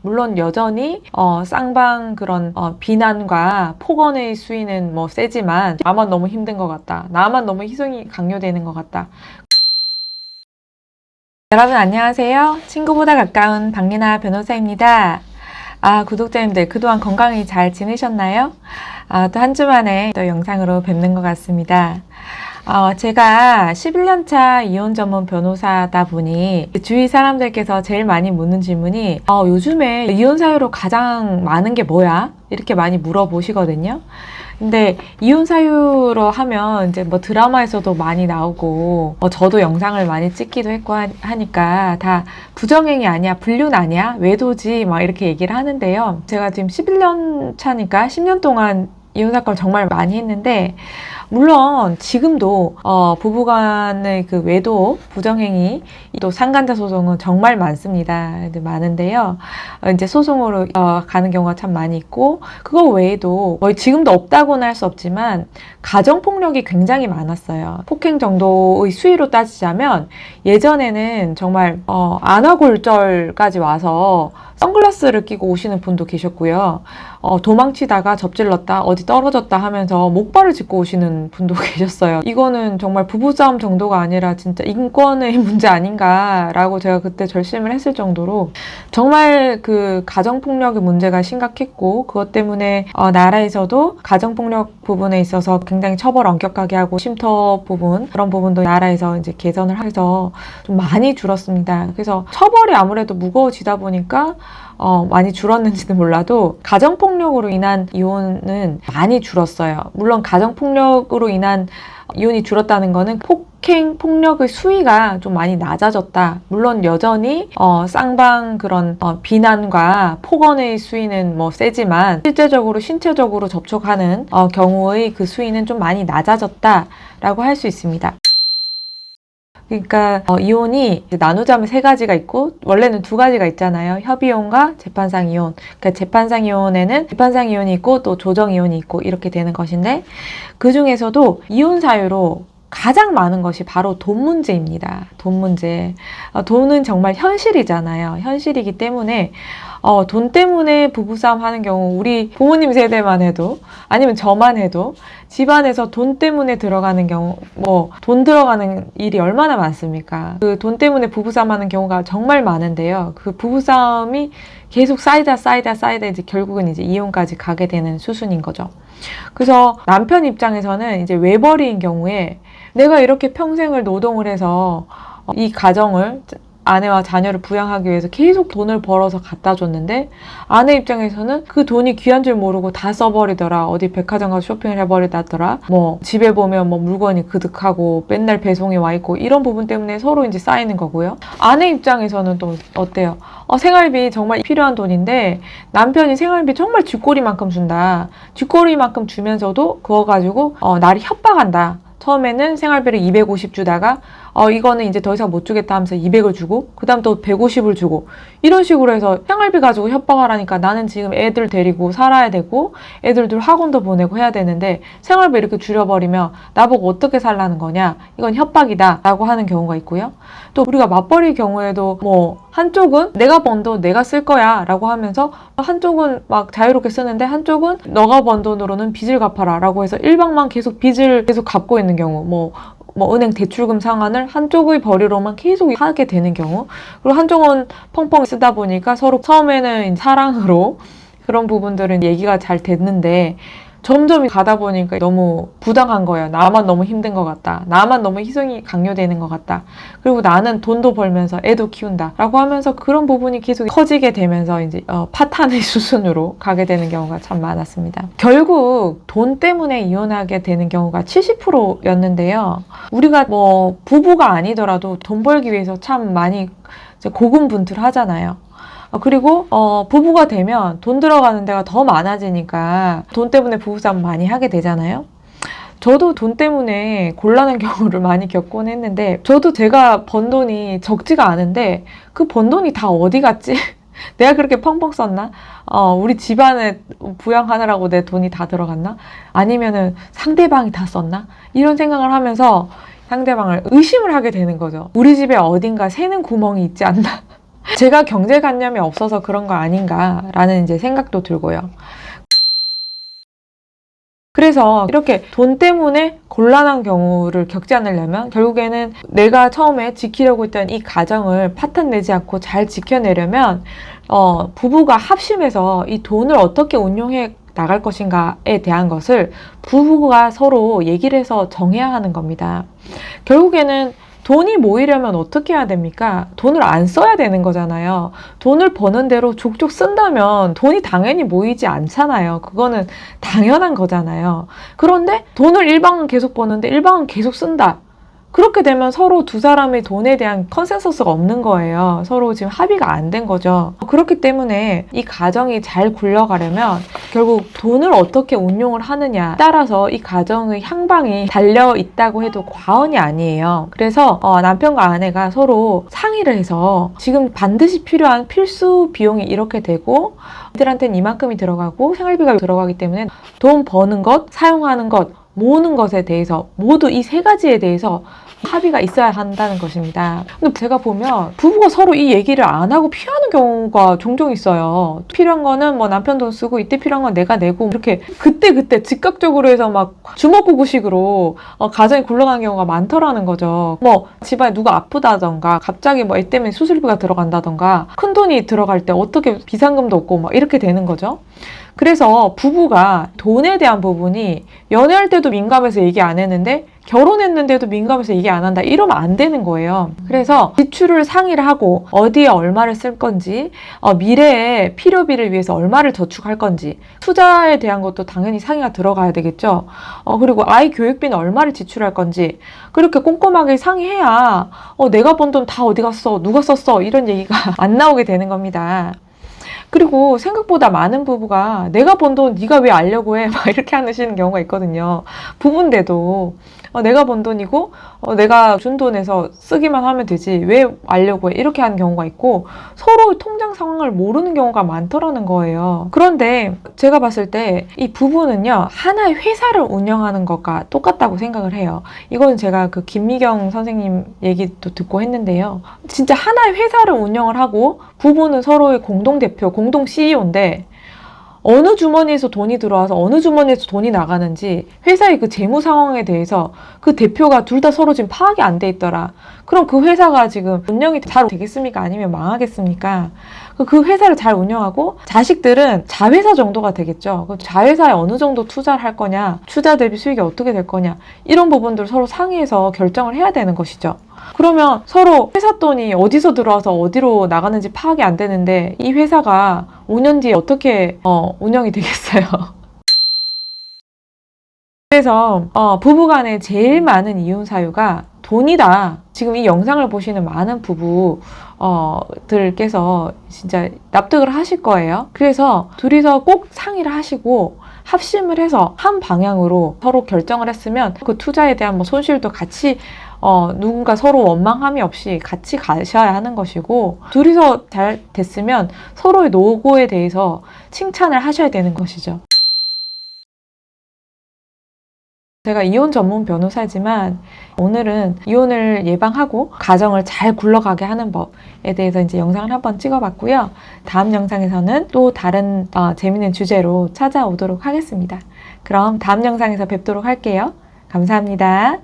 물론 여전히 쌍방 그런 비난과 폭언의 수위는 뭐 세지만 나만 너무 힘든 것 같다. 나만 너무 희생이 강요되는 것 같다. 여러분 안녕하세요. 친구보다 가까운 박리나 변호사입니다. 구독자님들 그동안 건강히 잘 지내셨나요? 또 한 주 만에 또 영상으로 뵙는 것 같습니다. 제가 11년차 이혼 전문 변호사다 보니 주위 사람들께서 제일 많이 묻는 질문이 요즘에 이혼 사유로 가장 많은 게 뭐야? 이렇게 많이 물어보시거든요. 근데 이혼 사유로 하면 이제 뭐 드라마에서도 많이 나오고 저도 영상을 많이 찍기도 했고 하니까 다 부정행위 아니야, 불륜 아니야, 외도지 막 이렇게 얘기를 하는데요. 제가 지금 11년 차니까 10년 동안 이혼 사건을 정말 많이 했는데 물론 지금도 부부간의 그 외도, 부정행위, 또 상간자 소송은 정말 많습니다. 많은데요. 이제 소송으로 가는 경우가 참 많이 있고 그거 외에도 거의 지금도 없다고는 할 수 없지만 가정폭력이 굉장히 많았어요. 폭행 정도의 수위로 따지자면 예전에는 정말 안아골절까지 와서 선글라스를 끼고 오시는 분도 계셨고요. 도망치다가 접질렀다, 어디 떨어졌다 하면서 목발을 짚고 오시는 분도 계셨어요. 이거는 정말 부부싸움 정도가 아니라 진짜 인권의 문제 아닌가라고 제가 그때 결심을 했을 정도로 정말 그 가정폭력의 문제가 심각했고 그것 때문에 나라에서도 가정폭력 부분에 있어서 굉장히 처벌 엄격하게 하고 쉼터 부분 그런 부분도 나라에서 이제 개선을 해서 좀 많이 줄었습니다. 그래서 처벌이 아무래도 무거워지다 보니까 많이 줄었는지는 몰라도 가정폭력으로 인한 이혼은 많이 줄었어요. 물론 가정폭력으로 인한 이혼이 줄었다는 거는 폭행, 폭력의 수위가 좀 많이 낮아졌다. 물론 여전히 쌍방 그런 비난과 폭언의 수위는 뭐 세지만 실제적으로 신체적으로 접촉하는 경우의 그 수위는 좀 많이 낮아졌다라고 할 수 있습니다. 그러니까 이혼이 나누자면 세 가지가 있고 원래는 두 가지가 있잖아요. 협의혼과 재판상 이혼. 그러니까 재판상 이혼에는 재판상 이혼이 있고 또 조정 이혼이 있고 이렇게 되는 것인데 그 중에서도 이혼 사유로 가장 많은 것이 바로 돈 문제입니다. 돈 문제. 돈은 정말 현실이잖아요. 현실이기 때문에 돈 때문에 부부싸움 하는 경우 우리 부모님 세대만 해도 아니면 저만 해도 집안에서 돈 때문에 들어가는 경우 돈 들어가는 일이 얼마나 많습니까? 그 돈 때문에 부부싸움 하는 경우가 정말 많은데요. 그 부부싸움이 계속 쌓이다 이제 결국은 이제 이혼까지 가게 되는 수순인 거죠. 그래서 남편 입장에서는 이제 외벌이인 경우에 내가 이렇게 평생을 노동을 해서 이 가정을 아내와 자녀를 부양하기 위해서 계속 돈을 벌어서 갖다 줬는데 아내 입장에서는 그 돈이 귀한 줄 모르고 다 써버리더라. 어디 백화점 가서 쇼핑을 해버리더라. 집에 보면 물건이 그득하고 맨날 배송이 와 있고 이런 부분 때문에 서로 이제 쌓이는 거고요. 아내 입장에서는 또 어때요? 생활비 정말 필요한 돈인데 남편이 생활비 정말 쥐꼬리만큼 준다. 쥐꼬리만큼 주면서도 그거 가지고 나를 협박한다. 처음에는 생활비를 250 주다가 이거는 이제 더 이상 못 주겠다 하면서 200을 주고 그 다음 또 150을 주고 이런 식으로 해서 생활비 가지고 협박을 하니까 나는 지금 애들 데리고 살아야 되고 애들도 학원도 보내고 해야 되는데 생활비 이렇게 줄여버리면 나보고 어떻게 살라는 거냐, 이건 협박이다 라고 하는 경우가 있고요. 또 우리가 맞벌이 경우에도 한쪽은 내가 번 돈 내가 쓸 거야 라고 하면서 한쪽은 막 자유롭게 쓰는데 한쪽은 너가 번 돈으로는 빚을 갚아라 라고 해서 일방만 계속 빚을 계속 갚고 있는 경우 은행 대출금 상환을 한쪽의 벌이로만 계속 하게 되는 경우, 그리고 한쪽은 펑펑 쓰다 보니까 서로 처음에는 사랑으로 그런 부분들은 얘기가 잘 됐는데 점점 가다 보니까 너무 부당한 거예요. 나만 너무 힘든 것 같다. 나만 너무 희생이 강요되는 것 같다. 그리고 나는 돈도 벌면서 애도 키운다. 라고 하면서 그런 부분이 계속 커지게 되면서 이제 파탄의 수순으로 가게 되는 경우가 참 많았습니다. 결국 돈 때문에 이혼하게 되는 경우가 70%였는데요. 우리가 부부가 아니더라도 돈 벌기 위해서 참 많이 고군분투하잖아요. 그리고 부부가 되면 돈 들어가는 데가 더 많아지니까 돈 때문에 부부싸움 많이 하게 되잖아요. 저도 돈 때문에 곤란한 경우를 많이 겪곤 했는데 저도 제가 번 돈이 적지가 않은데 그 번 돈이 다 어디 갔지? 내가 그렇게 펑펑 썼나? 우리 집안에 부양하느라고 내 돈이 다 들어갔나? 아니면은 상대방이 다 썼나? 이런 생각을 하면서 상대방을 의심을 하게 되는 거죠. 우리 집에 어딘가 새는 구멍이 있지 않나? 제가 경제관념이 없어서 그런 거 아닌가라는 이제 생각도 들고요. 그래서 이렇게 돈 때문에 곤란한 경우를 겪지 않으려면 결국에는 내가 처음에 지키려고 했던 이 가정을 파탄 내지 않고 잘 지켜내려면 부부가 합심해서 이 돈을 어떻게 운용해 나갈 것인가에 대한 것을 부부가 서로 얘기를 해서 정해야 하는 겁니다. 결국에는 돈이 모이려면 어떻게 해야 됩니까? 돈을 안 써야 되는 거잖아요. 돈을 버는 대로 족족 쓴다면 돈이 당연히 모이지 않잖아요. 그거는 당연한 거잖아요. 그런데 돈을 일방은 계속 버는데 일방은 계속 쓴다. 그렇게 되면 서로 두 사람의 돈에 대한 컨센서스가 없는 거예요. 서로 지금 합의가 안 된 거죠. 그렇기 때문에 이 가정이 잘 굴러가려면 결국 돈을 어떻게 운용을 하느냐 따라서 이 가정의 향방이 달려 있다고 해도 과언이 아니에요. 그래서 남편과 아내가 서로 상의를 해서 지금 반드시 필요한 필수 비용이 이렇게 되고 이들한테는 이만큼이 들어가고 생활비가 들어가기 때문에 돈 버는 것, 사용하는 것, 모으는 것에 대해서 모두 이 세 가지에 대해서 합의가 있어야 한다는 것입니다. 근데 제가 보면 부부가 서로 이 얘기를 안 하고 피하는 경우가 종종 있어요. 필요한 거는 뭐 남편 돈 쓰고 이때 필요한 건 내가 내고 이렇게 그때 즉각적으로 해서 막 주먹구구식으로 가정이 굴러가는 경우가 많더라는 거죠. 뭐 집안에 누가 아프다던가 갑자기 뭐 애 때문에 수술비가 들어간다던가 큰 돈이 들어갈 때 어떻게 비상금도 없고 막 이렇게 되는 거죠. 그래서 부부가 돈에 대한 부분이 연애할 때도 민감해서 얘기 안 했는데 결혼했는데도 민감해서 얘기 안 한다 이러면 안 되는 거예요. 그래서 지출을 상의를 하고 어디에 얼마를 쓸 건지 미래에 필요비를 위해서 얼마를 저축할 건지 투자에 대한 것도 당연히 상의가 들어가야 되겠죠. 그리고 아이 교육비는 얼마를 지출할 건지 그렇게 꼼꼼하게 상의해야 내가 번 돈 다 어디 갔어? 누가 썼어? 이런 얘기가 안 나오게 되는 겁니다. 그리고 생각보다 많은 부부가 내가 번 돈 네가 왜 알려고 해? 막 이렇게 하시는 경우가 있거든요. 부부인데도 내가 번 돈이고 내가 준 돈에서 쓰기만 하면 되지 왜 알려고 해? 이렇게 하는 경우가 있고 서로 통장 상황을 모르는 경우가 많더라는 거예요. 그런데 제가 봤을 때 이 부부는요 하나의 회사를 운영하는 것과 똑같다고 생각을 해요. 이건 제가 그 김미경 선생님 얘기도 듣고 했는데요. 진짜 하나의 회사를 운영을 하고 부부는 서로의 공동대표, 공동 CEO인데 어느 주머니에서 돈이 들어와서 어느 주머니에서 돈이 나가는지 회사의 그 재무 상황에 대해서 그 대표가 둘 다 서로 지금 파악이 안 돼 있더라. 그럼 그 회사가 지금 운영이 잘 되겠습니까? 아니면 망하겠습니까? 그 회사를 잘 운영하고 자식들은 자회사 정도가 되겠죠. 그 자회사에 어느 정도 투자를 할 거냐, 투자 대비 수익이 어떻게 될 거냐 이런 부분들 서로 상의해서 결정을 해야 되는 것이죠. 그러면 서로 회사 돈이 어디서 들어와서 어디로 나가는지 파악이 안 되는데 이 회사가 5년 뒤에 어떻게 운영이 되겠어요. 그래서 부부간에 제일 많은 이혼 사유가 돈이다. 지금 이 영상을 보시는 많은 부부들께서 진짜 납득을 하실 거예요. 그래서 둘이서 꼭 상의를 하시고 합심을 해서 한 방향으로 서로 결정을 했으면 그 투자에 대한 뭐 손실도 같이 누군가 서로 원망함이 없이 같이 가셔야 하는 것이고 둘이서 잘 됐으면 서로의 노고에 대해서 칭찬을 하셔야 되는 것이죠. 제가 이혼 전문 변호사지만 오늘은 이혼을 예방하고 가정을 잘 굴러가게 하는 법에 대해서 이제 영상을 한번 찍어봤고요. 다음 영상에서는 또 다른 재미있는 주제로 찾아오도록 하겠습니다. 그럼 다음 영상에서 뵙도록 할게요. 감사합니다.